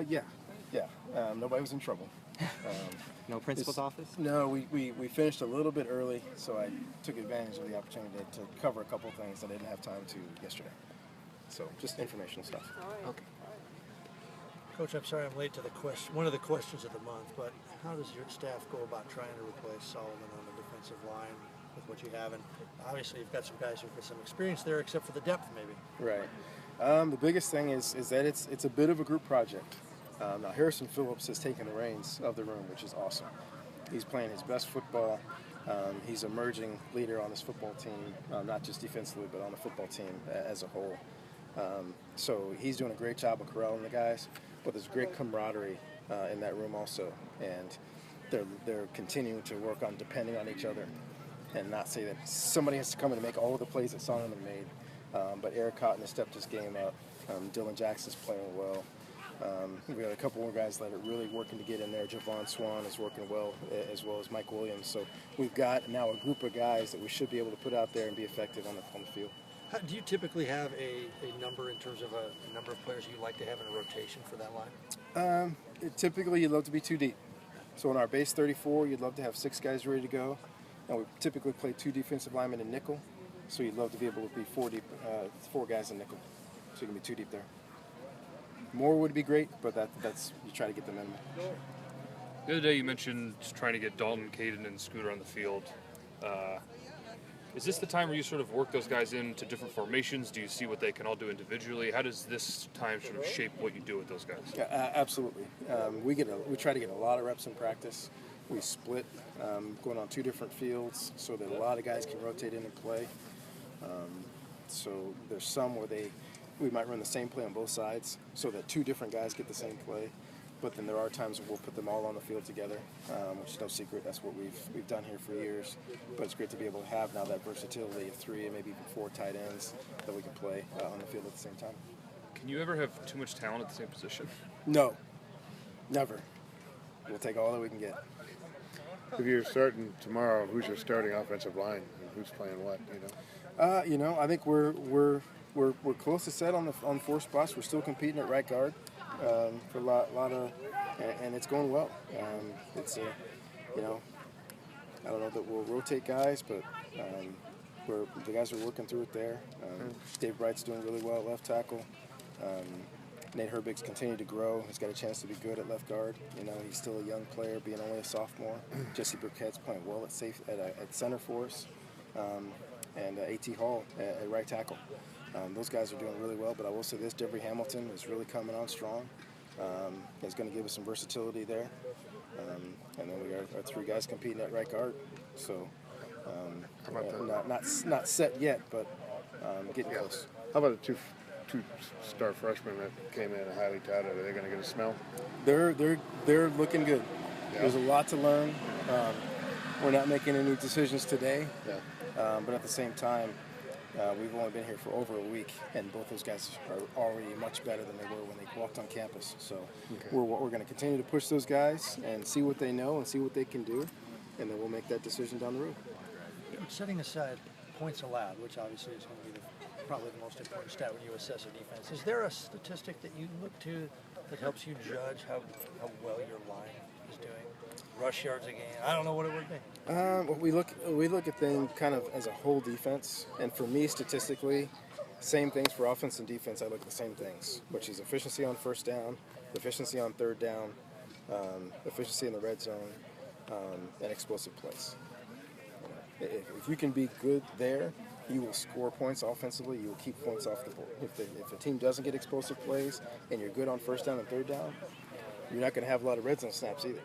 Yeah. Nobody was in trouble. No principal's office? No, we finished a little bit early, so I took advantage of the opportunity to cover a couple things that I didn't have time to yesterday. So just informational stuff. Okay. Coach, I'm sorry I'm late to the question. One of the questions of the month, but how does your staff go about trying to replace Solomon on the defensive line with what you have? And obviously, you've got some guys who've got some experience there, except for the depth, maybe. Right. The biggest thing is that it's a bit of a group project. Now Harrison Phillips has taken the reins of the room, which is awesome. He's playing his best football. He's an emerging leader on this football team, not just defensively, but on the football team as a whole. So he's doing a great job of corralling the guys, but there's great camaraderie in that room also, and they're continuing to work on depending on each other, and not say that somebody has to come in and make all of the plays that Solomon made. But Eric Cotton has stepped his game up. Dylan Jackson's playing well. We got a couple more guys that are really working to get in there. Javon Swan is working well as Mike Williams. So we've got now a group of guys that we should be able to put out there and be effective on the field. Do you typically have a number in terms of a number of players you like to have in a rotation for that line? Typically, you'd love to be 2 deep. So in our base 34, you'd love to have 6 guys ready to go. And we typically play 2 defensive linemen in nickel. So you'd love to be able to be 4 deep, 4 guys in nickel. So you can be 2 deep there. More would be great, but that's you try to get the minimum. The other day you mentioned trying to get Dalton, Caden, and Scooter on the field. Is this the time where you sort of work those guys into different formations? Do you see what they can all do individually? How does this time sort of shape what you do with those guys? Yeah, absolutely. We try to get a lot of reps in practice. We split, going on 2 different fields so that a lot of guys can rotate in and play. So there's some where we might run the same play on both sides so that 2 different guys get the same play. But then there are times when we'll put them all on the field together, which is no secret. That's what we've done here for years. But it's great to be able to have now that versatility of 3 and maybe even 4 tight ends that we can play on the field at the same time. Can you ever have too much talent at the same position? No, never. We'll take all that we can get. If you're starting tomorrow, who's your starting offensive line and who's playing what? I think we're close to set on 4 spots. We're still competing at right guard for a lot of, and it's going well. I don't know that we'll rotate guys, but the guys are working through it there. Dave Bright's doing really well at left tackle. Nate Herbig's continued to grow. He's got a chance to be good at left guard. He's still a young player, being only a sophomore. Jesse Burkett's playing well at center for us. And A.T. Hall at right tackle. Those guys are doing really well, but I will say this, Devery Hamilton is really coming on strong. He's going to give us some versatility there. And then we got our 3 guys competing at right guard. So not set yet, but getting close. How about the two-star freshmen that came in highly touted? Are they going to get a smell? They're looking good. Yeah. There's a lot to learn. We're not making any decisions today. Yeah. But at the same time, we've only been here for over a week, and both those guys are already much better than they were when they walked on campus. So we're going to continue to push those guys and see what they know and see what they can do, and then we'll make that decision down the road. Setting aside points allowed, which obviously is going to be probably the most important stat when you assess a defense, is there a statistic that you look to that helps you judge how well your line is doing? Rush yards a game. I don't know what it would be. Well, we look at things kind of as a whole defense, and for me, statistically, same things for offense and defense. I look at the same things, which is efficiency on first down, efficiency on third down, efficiency in the red zone, and explosive plays. If you can be good there, you will score points offensively. You will keep points off the board. If the team doesn't get explosive plays and you're good on first down and third down, you're not going to have a lot of red zone snaps either.